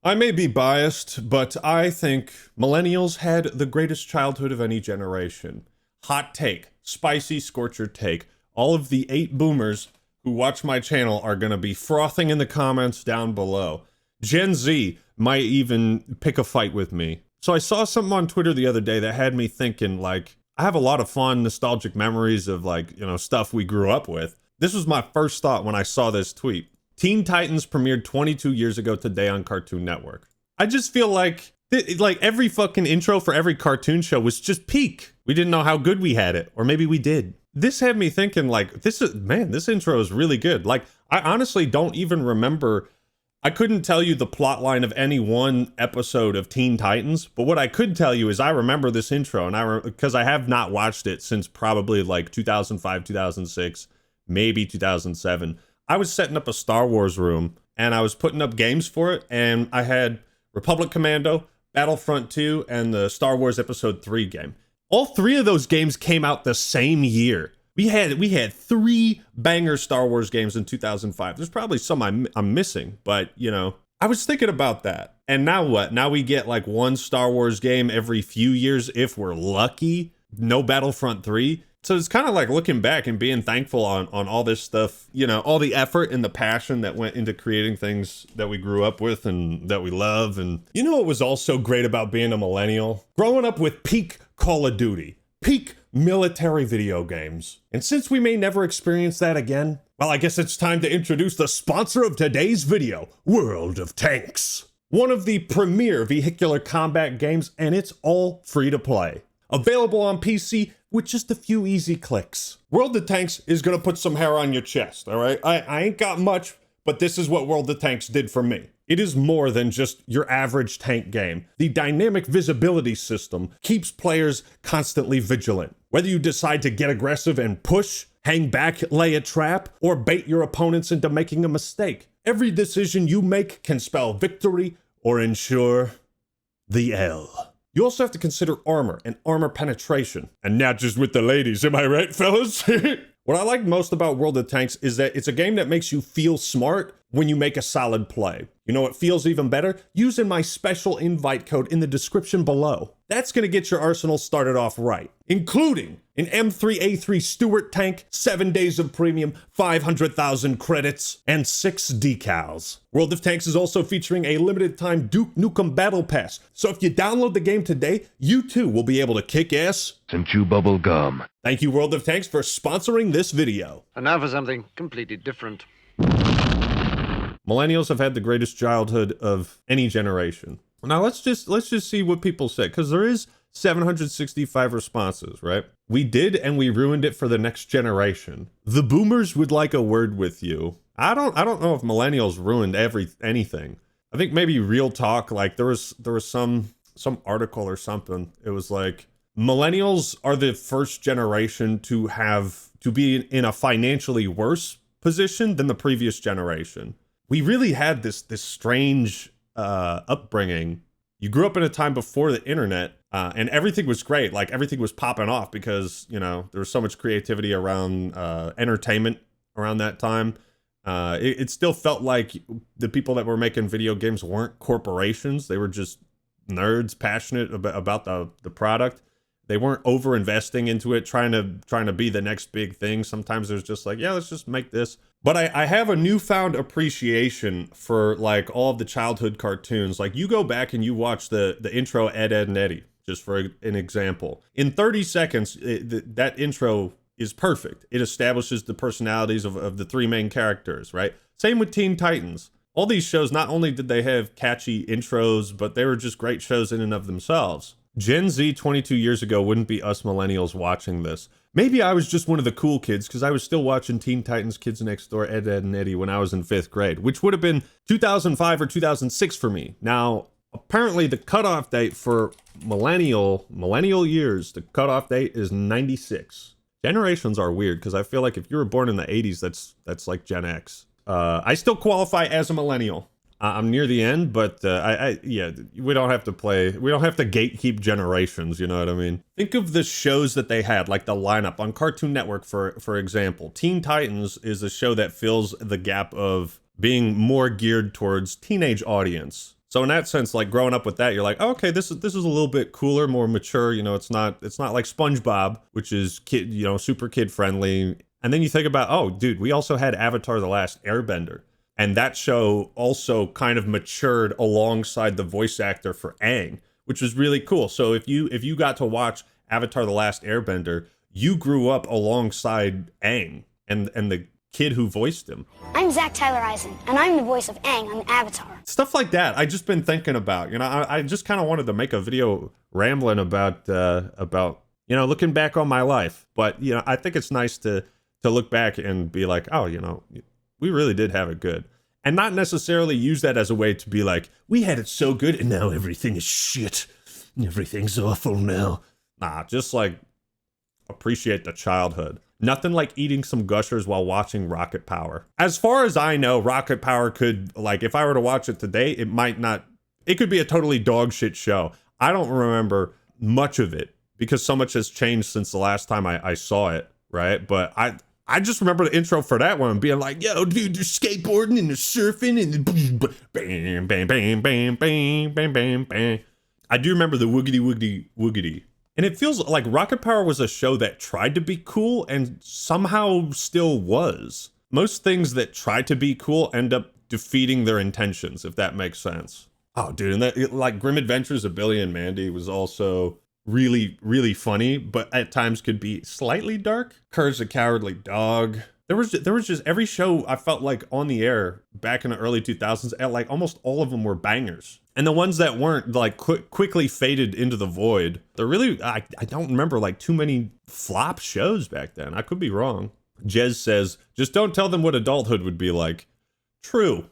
I may be biased, but I think millennials had the greatest childhood of any generation. Hot take, spicy scorcher take. All of the 8 boomers who watch my channel are going to be frothing in the comments down below. Gen Z might even pick a fight with me. So I saw something on Twitter the other day that had me thinking, like, I have a lot of fond nostalgic memories of, like, you know, stuff we grew up with. This was my first thought when I saw this tweet. Teen Titans premiered 22 years ago today on Cartoon Network. I just feel like every fucking intro for every cartoon show was just peak. We didn't know how good we had it, or maybe we did. This had me thinking, like, this intro is really good. Like, I honestly don't even remember. I couldn't tell you the plot line of any one episode of Teen Titans, but what I could tell you is I remember this intro, and because I have not watched it since probably like 2005, 2006, maybe 2007. I was setting up a Star Wars room, and I was putting up games for it, and I had Republic Commando, Battlefront 2, and the Star Wars Episode 3 game. All 3 of those games came out the same year. We had 3 banger Star Wars games in 2005. There's probably some I'm missing, but, you know, I was thinking about that. And now what? Now we get like one Star Wars game every few years if we're lucky. No Battlefront 3. So it's kind of like looking back and being thankful on all this stuff, you know, all the effort and the passion that went into creating things that we grew up with and that we love. And you know what was also great about being a millennial? Growing up with peak Call of Duty, peak military video games. And since we may never experience that again, well, I guess it's time to introduce the sponsor of today's video, World of Tanks. One of the premier vehicular combat games, and it's all free to play. Available on PC with just a few easy clicks. World of Tanks is gonna put some hair on your chest, all right? I ain't got much, but this is what World of Tanks did for me. It is more than just your average tank game. The dynamic visibility system keeps players constantly vigilant. Whether you decide to get aggressive and push, hang back, lay a trap, or bait your opponents into making a mistake, every decision you make can spell victory or ensure the L. You also have to consider armor and armor penetration. And not just with the ladies, am I right, fellas? What I like most about World of Tanks is that it's a game that makes you feel smart when you make a solid play. You know what feels even better? Using my special invite code in the description below. That's gonna get your arsenal started off right, including an M3A3 Stuart tank, 7 days of premium, 500,000 credits, and 6 decals. World of Tanks is also featuring a limited time Duke Nukem Battle Pass, so if you download the game today, you too will be able to kick ass and chew bubble gum. Thank you, World of Tanks, for sponsoring this video. And now for something completely different. Millennials have had the greatest childhood of any generation. Now let's just see what people say, because there is 765 responses, right? We did, and we ruined it for the next generation. The boomers would like a word with you. I don't know if millennials ruined anything. I think maybe real talk, like there was some article or something. It was like millennials are the first generation to be in a financially worse position than the previous generation. We really had this strange upbringing. You grew up in a time before the internet, and everything was great. Like everything was popping off because, you know, there was so much creativity around entertainment around that time. It still felt like the people that were making video games weren't corporations. They were just nerds passionate about the product. They weren't over investing into it, trying to be the next big thing. Sometimes there's just like, yeah, let's just make this. But I have a newfound appreciation for like all of the childhood cartoons. Like you go back and you watch the intro Ed, Edd and Eddy, just for an example. In 30 seconds, that intro is perfect. It establishes the personalities of the 3 main characters, right? Same with Teen Titans. All these shows, not only did they have catchy intros, but they were just great shows in and of themselves. Gen Z 22 years ago wouldn't be us millennials watching this. Maybe I was just one of the cool kids because I was still watching Teen Titans, Kids Next Door, Ed, Edd and Eddy when I was in 5th grade, which would have been 2005 or 2006 for me. Now, apparently the cutoff date for millennial years, the cutoff date is 96. Generations are weird because I feel like if you were born in the 80s, that's like Gen X. I still qualify as a millennial. I'm near the end, but yeah, we don't have to gatekeep generations, you know what I mean? Think of the shows that they had, like the lineup on Cartoon Network, for example. Teen Titans is a show that fills the gap of being more geared towards teenage audience. So in that sense, like growing up with that, you're like, oh, okay, this is a little bit cooler, more mature. You know, it's not like SpongeBob, which is kid, you know, super kid friendly. And then you think about, oh, dude, we also had Avatar: The Last Airbender, and that show also kind of matured alongside the voice actor for Aang, which was really cool. So if you got to watch Avatar: The Last Airbender, you grew up alongside Aang and the kid who voiced him. I'm Zach Tyler Eisen, and I'm the voice of Aang on Avatar. Stuff like that I just been thinking about. You know, I just kind of wanted to make a video rambling about you know, looking back on my life. But you know, I think it's nice to look back and be like, oh, you know, we really did have it good, and not necessarily use that as a way to be like, we had it so good and now everything is shit, everything's awful now. Nah, just like appreciate the childhood. Nothing like eating some Gushers while watching Rocket Power. As far as I know, Rocket Power could, like, if I were to watch it today, it might not, it could be a totally dog shit show. I don't remember much of it because so much has changed since the last time I saw it, right? But I just remember the intro for that one being like, yo, dude, they're skateboarding and they're surfing and bam, bam, bam, bam, bam, bam, bam, bam. I do remember the woogity, woogity, woogity. And it feels like Rocket Power was a show that tried to be cool and somehow still was. Most things that try to be cool end up defeating their intentions, if that makes sense. Oh, dude, and that, like Grim Adventures of Billy and Mandy was also really, really funny, but at times could be slightly dark. Courage the Cowardly Dog. There was just every show I felt like on the air back in the early 2000s, and like almost all of them were bangers. And the ones that weren't like quickly faded into the void. They're really, I don't remember like too many flop shows back then. I could be wrong. Jez says, just don't tell them what adulthood would be like. True.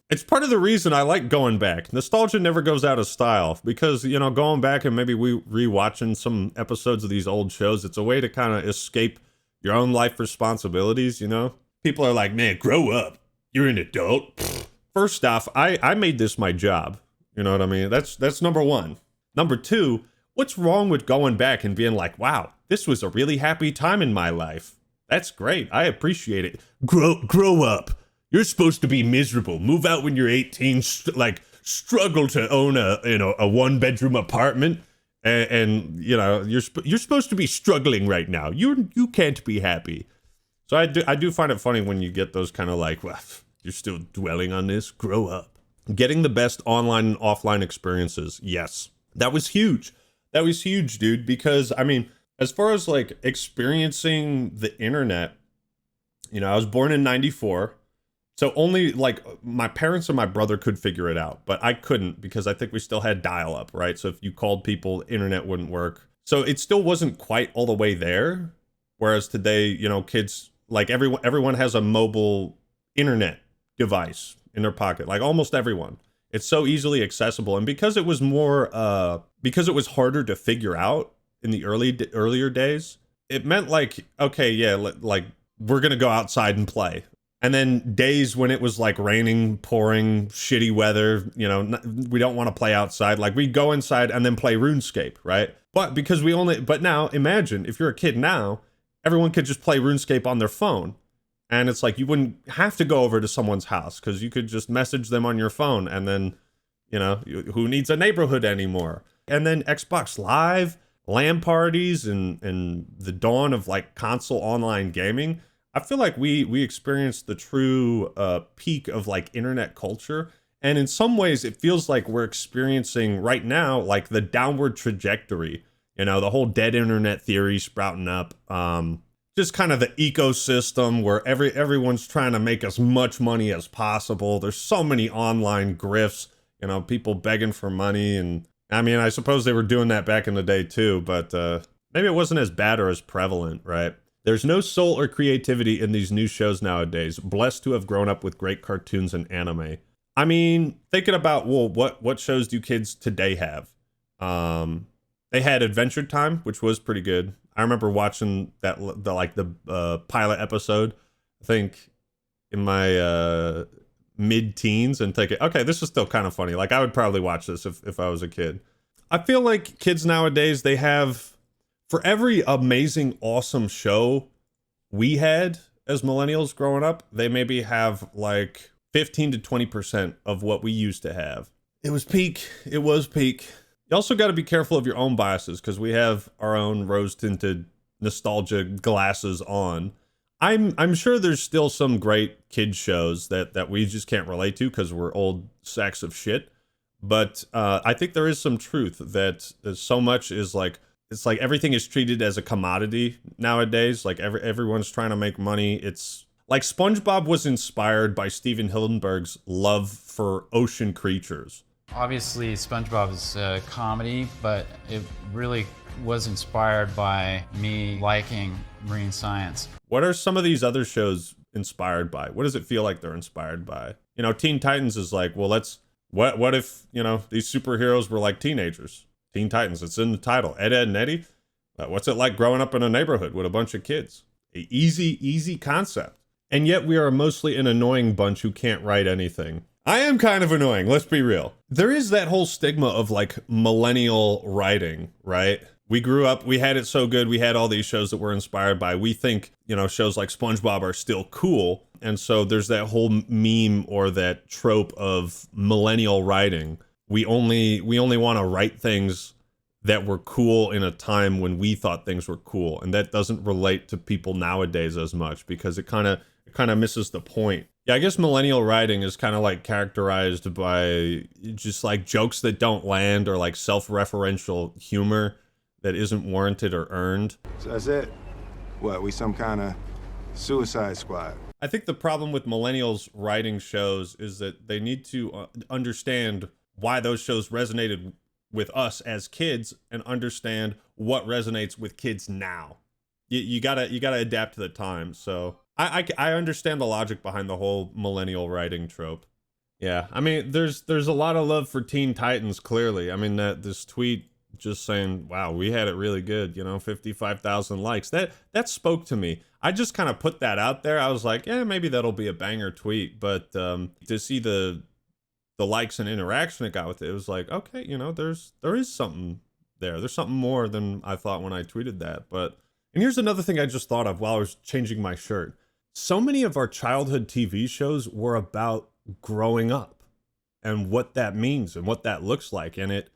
It's part of the reason I like going back. Nostalgia never goes out of style because, you know, going back and maybe rewatching some episodes of these old shows, it's a way to kind of escape your own life responsibilities, you know? People are like, man, grow up. You're an adult. First off, I made this my job. You know what I mean? That's number one. Number two, what's wrong with going back and being like, wow, this was a really happy time in my life. That's great. I appreciate it. Grow up. You're supposed to be miserable. Move out when you're 18, struggle to own a one-bedroom apartment. And you know, you're supposed to be struggling right now. You can't be happy. So I do find it funny when you get those kind of like, well, you're still dwelling on this. Grow up. Getting the best online and offline experiences. Yes, that was huge. That was huge, dude. Because I mean, as far as like experiencing the internet, you know, I was born in '94. So only like my parents and my brother could figure it out, but I couldn't because I think we still had dial-up, right? So if you called people, internet wouldn't work. So it still wasn't quite all the way there. Whereas today, you know, kids, like everyone has a mobile internet device in their pocket, like almost everyone. It's so easily accessible. And because it was because it was harder to figure out in the earlier days, it meant like, okay, yeah, like we're going to go outside and play. And then days when it was like raining, pouring, shitty weather, you know, we don't want to play outside. Like we'd go inside and then play RuneScape, right? But now imagine if you're a kid now, everyone could just play RuneScape on their phone. And it's like you wouldn't have to go over to someone's house because you could just message them on your phone. And then, you know, who needs a neighborhood anymore? And then Xbox Live, LAN parties, and the dawn of like console online gaming. I feel like we experienced the true peak of like internet culture. And in some ways, it feels like we're experiencing right now, like the downward trajectory, you know, the whole dead internet theory sprouting up. Just kind of the ecosystem where everyone's trying to make as much money as possible. There's so many online grifts, you know, people begging for money. And I mean, I suppose they were doing that back in the day too, but maybe it wasn't as bad or as prevalent, right? There's no soul or creativity in these new shows nowadays. Blessed to have grown up with great cartoons and anime. I mean, thinking about, well, what shows do kids today have? They had Adventure Time, which was pretty good. I remember watching the pilot episode, I think in my mid-teens and thinking, okay, this is still kind of funny. Like I would probably watch this if I was a kid. I feel like kids nowadays, they have, for every amazing, awesome show we had as millennials growing up, they maybe have like 15 to 20% of what we used to have. It was peak. It was peak. You also got to be careful of your own biases because we have our own rose-tinted nostalgia glasses on. I'm sure there's still some great kids shows that we just can't relate to because we're old sacks of shit. But I think there is some truth that so much is like it's like everything is treated as a commodity nowadays. Like everyone's trying to make money. It's like SpongeBob was inspired by Steven Hillenburg's love for ocean creatures. Obviously, SpongeBob is a comedy, but it really was inspired by me liking marine science. What are some of these other shows inspired by? What does it feel like they're inspired by? You know, Teen Titans is like, well, what if, you know, these superheroes were like teenagers? Teen Titans, it's in the title. Ed, Ed, and Eddie. What's it like growing up in a neighborhood with a bunch of kids? Easy concept. And yet we are mostly an annoying bunch who can't write anything. I am kind of annoying, let's be real. There is that whole stigma of like millennial writing, right? We grew up, we had it so good, we had all these shows that we're inspired by. We think, you know, shows like SpongeBob are still cool. And so there's that whole meme or that trope of millennial writing. We only want to write things that were cool in a time when we thought things were cool. And that doesn't relate to people nowadays as much because it kind of misses the point. Yeah, I guess millennial writing is kind of like characterized by just like jokes that don't land or like self-referential humor that isn't warranted or earned. So that's it? What, we some kind of suicide squad? I think the problem with millennials writing shows is that they need to understand why those shows resonated with us as kids and understand what resonates with kids now. You gotta adapt to the times. So I understand the logic behind the whole millennial writing trope. Yeah, I mean, there's a lot of love for Teen Titans, clearly. I mean, this tweet just saying, wow, we had it really good, you know, 55,000 likes. That spoke to me. I just kind of put that out there. I was like, yeah, maybe that'll be a banger tweet. But to see the likes and interaction it got with it, it was like, okay, you know, there is something there. There's something more than I thought when I tweeted that. But, and here's another thing I just thought of while I was changing my shirt. So many of our childhood TV shows were about growing up and what that means and what that looks like. And it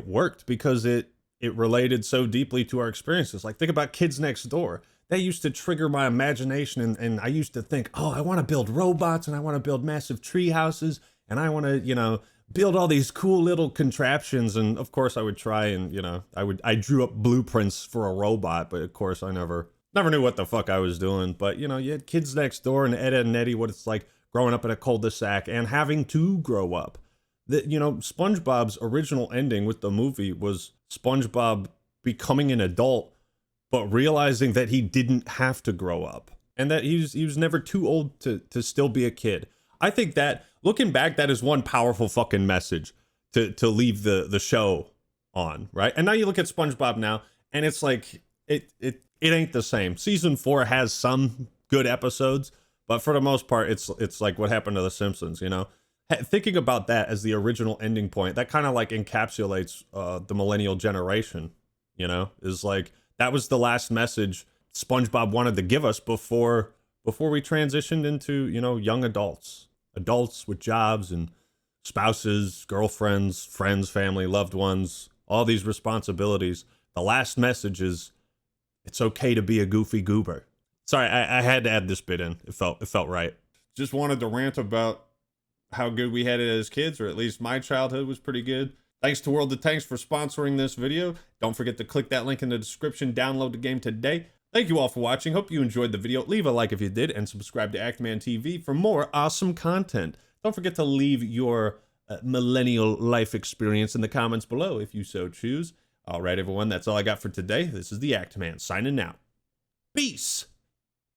worked because it related so deeply to our experiences. Like, think about Kids Next Door. That used to trigger my imagination, and I used to think, oh, I want to build robots, and I want to build massive tree houses, and I want to, you know, build all these cool little contraptions. And of course I would try and, you know, I drew up blueprints for a robot, but of course I never knew what the fuck I was doing. But, you know, you had Kids Next Door and Ed, Ed and Eddie, what it's like growing up in a cul-de-sac and having to grow up. You know, SpongeBob's original ending with the movie was SpongeBob becoming an adult, but realizing that he didn't have to grow up and that he was never too old to still be a kid. I think that, looking back, that is one powerful fucking message to leave the show on, right? And now you look at SpongeBob now, and it's like, it ain't the same. Season 4 has some good episodes, but for the most part, it's like what happened to The Simpsons, you know? Thinking about that as the original ending point, that kind of like encapsulates the millennial generation, you know? Is like, that was the last message SpongeBob wanted to give us before we transitioned into, you know, young adults with jobs and spouses, girlfriends, friends, family, loved ones, all these responsibilities. The last message is, it's okay to be a goofy goober. Sorry, I had to add this bit in. It felt right. Just wanted to rant about how good we had it as kids, or at least my childhood was pretty good. Thanks to World of Tanks for sponsoring this video. Don't forget to click that link in the description. Download the game today. Thank you all for watching. Hope you enjoyed the video. Leave a like if you did, and subscribe to Actman TV for more awesome content. Don't forget to leave your millennial life experience in the comments below if you so choose. All right, everyone, that's all I got for today. This is the Actman signing out. Peace.